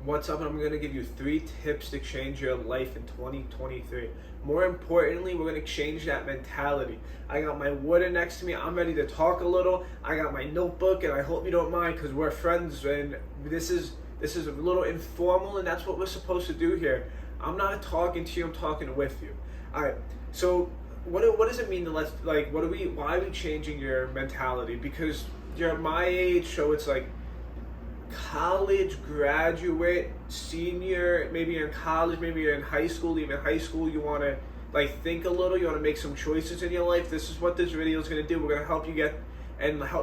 What's up? And I'm going to give you 3 tips to change your life in 2023. More importantly, we're going to change that mentality. I got my water next to me. I'm ready to talk a little. I got my notebook, and I hope you don't mind because we're friends, and this is a little informal, and that's what we're supposed to do here. I'm not talking to you. I'm talking with you. All right. So what does it mean to why are we changing your mentality? Because you're my age, so it's like college graduate, senior, maybe you're in college, maybe you're in high school, even high school, you want to think a little, you want to make some choices in your life. This is what this video is going to do. We're going to help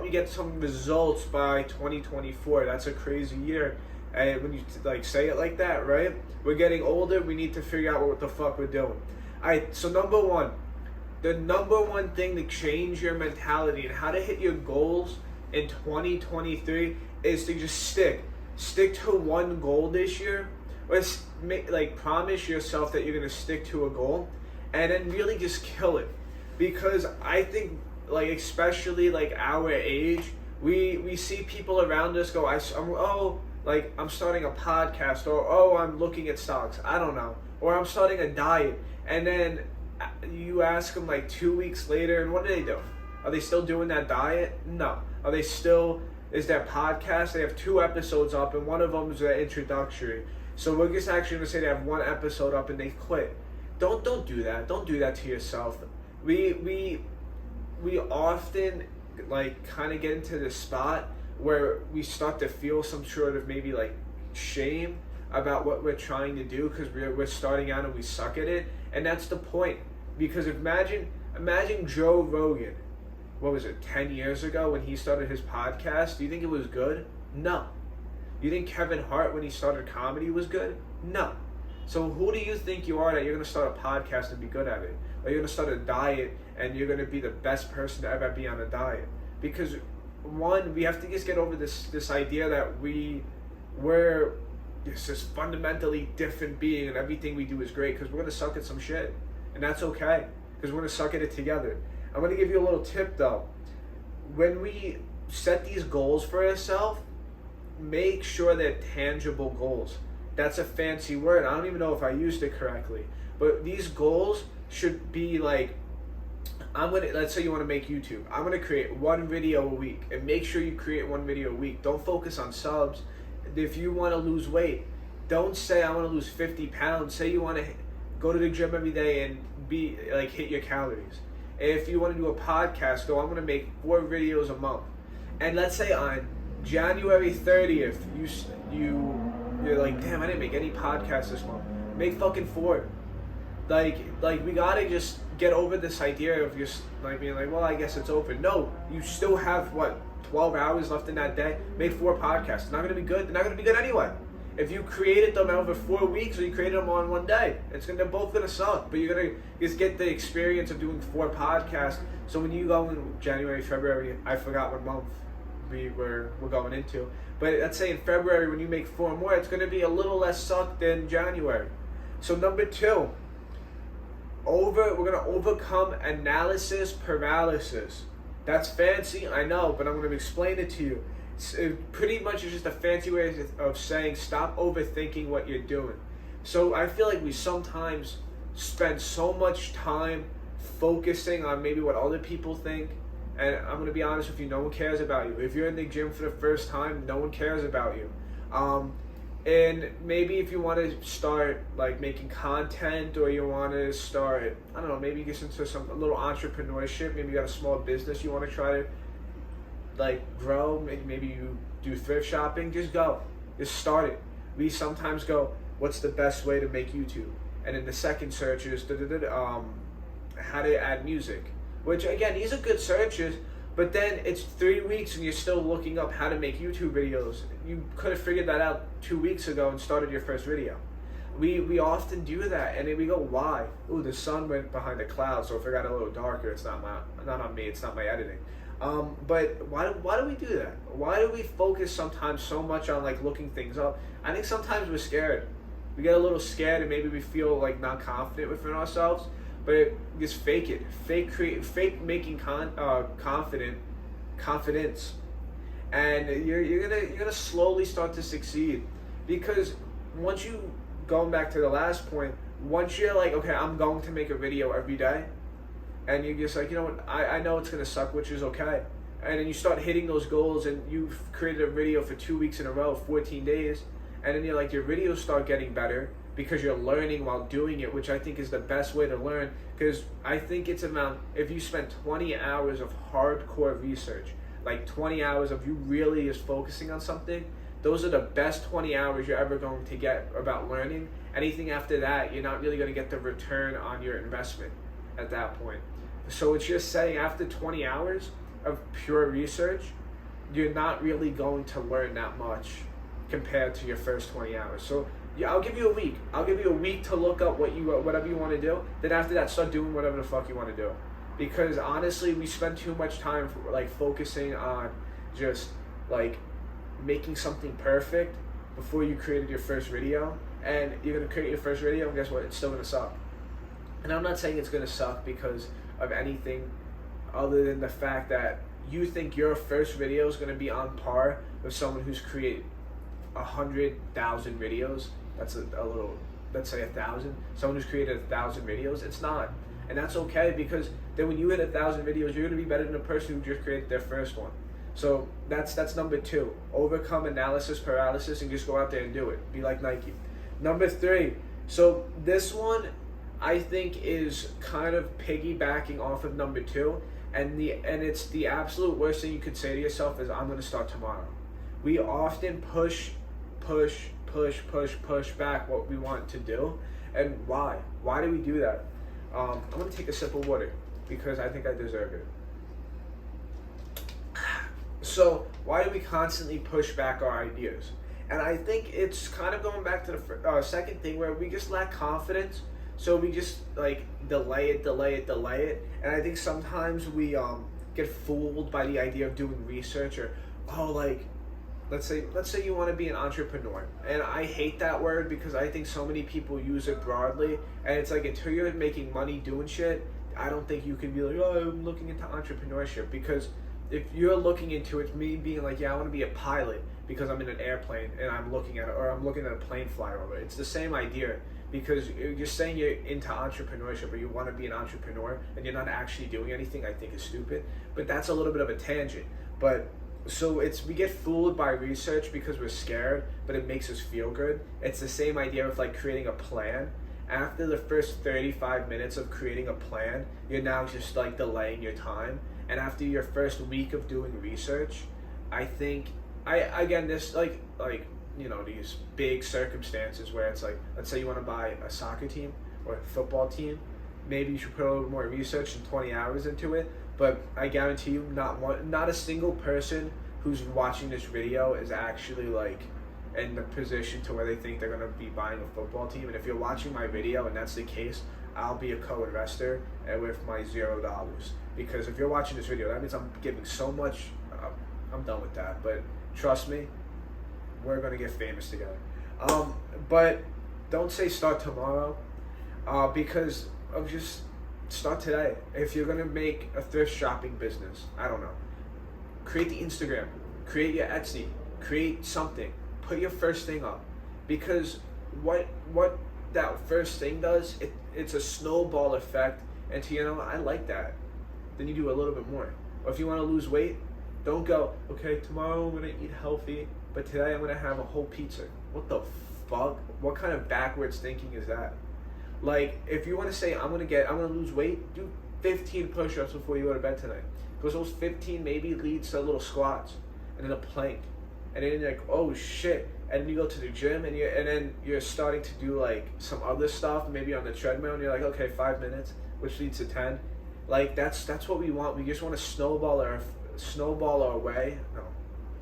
you get some results by 2024. That's a crazy year. And when you say it like that, right? We're getting older. We need to figure out what the fuck we're doing. All right. So the number one thing to change your mentality and how to hit your goals in 2023 is to just stick to one goal this year. Let's promise yourself that you're gonna stick to a goal, and then really just kill it. Because I think especially our age, we see people around us go, I'm starting a podcast, or I'm looking at stocks, I don't know, or I'm starting a diet, and then you ask them 2 weeks later, and what do? Are they still doing that diet? No. Are they still? Is their podcast? They have 2 episodes up, and one of them is their introductory. So we're just actually gonna say they have 1 episode up and they quit. Don't do that. Don't do that to yourself. We often kind of get into this spot where we start to feel some sort of maybe shame about what we're trying to do because we're starting out and we suck at it, and that's the point. Because imagine Joe Rogan. What was it, 10 years ago when he started his podcast? Do you think it was good? No. You think Kevin Hart when he started comedy was good? No. So who do you think you are that you're going to start a podcast and be good at it? Or you're going to start a diet and you're going to be the best person to ever be on a diet? Because one, we have to just get over this idea that we're this fundamentally different being and everything we do is great, because we're going to suck at some shit. And that's okay, because we're going to suck at it together. I'm going to give you a little tip though. When we set these goals for ourselves, make sure they're tangible goals. That's a fancy word. I don't even know if I used it correctly. But these goals should be let's say you want to make YouTube. I'm going to create 1 video a week, and make sure you create 1 video a week. Don't focus on subs. If you want to lose weight, don't say I want to lose 50 pounds. Say you want to go to the gym every day and hit your calories. If you want to do a podcast, I'm going to make 4 videos a month. And let's say on January 30th, you're like, damn, I didn't make any podcasts this month. Make fucking 4. We gotta just get over this idea of just being well, I guess it's over. No, you still have 12 hours left in that day. Make 4 podcasts. They're not gonna be good. They're not gonna be good anyway. If you created them over 4 weeks or you created them on 1 day, they're both gonna suck. But you're gonna just get the experience of doing 4 podcasts. So when you go in January, February, I forgot what month we're going into. But let's say in February when you make 4 more, it's gonna be a little less suck than January. So number 2, we're gonna overcome analysis paralysis. That's fancy, I know, but I'm gonna explain it to you. It pretty much is just a fancy way of saying stop overthinking what you're doing. So I feel like we sometimes spend so much time focusing on maybe what other people think, and I'm going to be honest with you, no one cares about you. If you're in the gym for the first time, no one cares about you. And maybe if you want to start making content, or you want to start, I don't know, maybe get into a little entrepreneurship, maybe you got a small business you want to try to grow, maybe you do thrift shopping, just start it. We sometimes go, what's the best way to make YouTube? And then the second search is how to add music, which again, these are good searches, but then it's 3 weeks and you're still looking up how to make YouTube videos. You could have figured that out 2 weeks ago and started your first video. We often do that, and then we go, why? Ooh, the sun went behind the clouds, so if it got a little darker, it's not on me, it's not my editing. But why do we do that? Why do we focus sometimes so much on looking things up? I think sometimes we're scared. We get a little scared, and maybe we feel not confident within ourselves. But just fake it. Fake making confidence, and you're gonna slowly start to succeed. Because once you, going back to the last point, once you're like, okay, I'm going to make a video every day, and you're just like, you know what, I know it's going to suck, which is okay. And then you start hitting those goals, and you've created a video for 2 weeks in a row, 14 days, and then you're like, your videos start getting better because you're learning while doing it, which I think is the best way to learn. Because I think it's about, if you spend 20 hours of hardcore research, like 20 hours of you really just focusing on something, those are the best 20 hours you're ever going to get about learning. Anything after that, you're not really going to get the return on your investment at that point. So it's just saying, after 20 hours of pure research, you're not really going to learn that much compared to your first 20 hours. So yeah, I'll give you a week. I'll give you a week to look up whatever you want to do. Then after that, start doing whatever the fuck you want to do. Because honestly, we spend too much time like focusing on just like making something perfect before you created your first video. And you're gonna create your first video, and guess what? It's still gonna suck. And I'm not saying it's gonna suck because of anything other than the fact that you think your first video is gonna be on par with someone who's created 100,000 videos. That's a little, let's say 1,000. Someone who's created 1,000 videos. It's not, and that's okay, because then when you hit 1,000 videos, you're gonna be better than the person who just created their first one. So that's number 2. Overcome analysis paralysis and just go out there and do it. Be like Nike. Number 3. So this one, I think, is kind of piggybacking off of number 2, and it's the absolute worst thing you could say to yourself is, I'm gonna start tomorrow. We often push back what we want to do. And why? Why do we do that? I'm gonna take a sip of water because I think I deserve it. So why do we constantly push back our ideas? And I think it's kind of going back to the second thing, where we just lack confidence. So we just like delay it. And I think sometimes we get fooled by the idea of doing research, or let's say you want to be an entrepreneur. And I hate that word because I think so many people use it broadly, and it's like, until you're making money doing shit, I don't think you can be like, oh, I'm looking into entrepreneurship. Because if you're looking into it, me being like, yeah, I want to be a pilot because I'm in an airplane and I'm looking at it, or I'm looking at a plane fly over it. It's the same idea, because you're saying you're into entrepreneurship or you want to be an entrepreneur and you're not actually doing anything, I think is stupid. But that's a little bit of a tangent. But so we get fooled by research because we're scared, but it makes us feel good. It's the same idea of like creating a plan. After the first 35 minutes of creating a plan, you're now just like delaying your time. And after your first week of doing research, I think this these big circumstances where it's like, let's say you want to buy a soccer team or a football team, maybe you should put a little more research and 20 hours into it. But I guarantee you, not a single person who's watching this video is actually like in the position to where they think they're gonna be buying a football team. And if you're watching my video and that's the case, I'll be a co-investor with my $0. Because if you're watching this video, that means I'm giving so much. I'm done with that. But trust me, we're gonna get famous together. But don't say start tomorrow, because of just start today. If you're gonna make a thrift shopping business, I don't know, create the Instagram, create your Etsy, create something, put your first thing up. Because what that first thing does, it's a snowball effect. And I like that. Then you do a little bit more. Or if you want to lose weight, don't go, okay, tomorrow I'm gonna eat healthy, but today I'm gonna have a whole pizza. What the fuck? What kind of backwards thinking is that? Like, if you want to say, I'm gonna lose weight, do 15 push-ups before you go to bed tonight. Because those 15 maybe leads to little squats and then a plank. And then you're like, oh shit. And then you go to the gym and then you're starting to do like some other stuff, maybe on the treadmill, and you're like, okay, 5 minutes, which leads to 10. Like, that's what we want. We just want to snowball our way. No.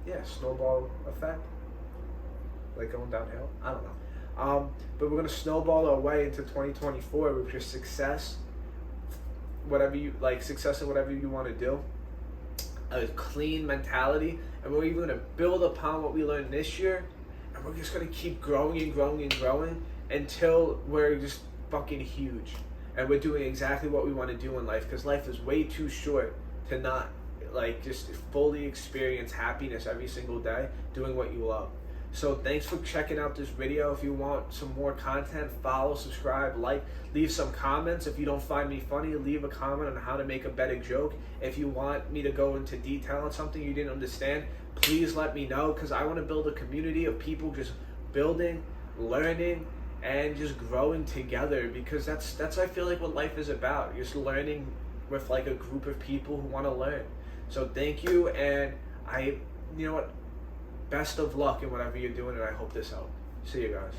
Yeah, snowball effect. Like going downhill. I don't know. But we're going to snowball our way into 2024 with just success. Success in whatever you want to do. A clean mentality. And we're even going to build upon what we learned this year. And we're just going to keep growing and growing and growing until we're just fucking huge. And we're doing exactly what we want to do in life. Because life is way too short to not just fully experience happiness every single day doing what you love. So thanks for checking out this video. If you want some more content, follow, subscribe, like, leave some comments. If you don't find me funny, leave a comment on how to make a better joke. If you want me to go into detail on something you didn't understand, please let me know, because I want to build a community of people just building, learning, and just growing together, because that's I feel like what life is about. Just learning with like a group of people who want to learn. So thank you, and you know what? Best of luck in whatever you're doing, and I hope this helped. See you guys.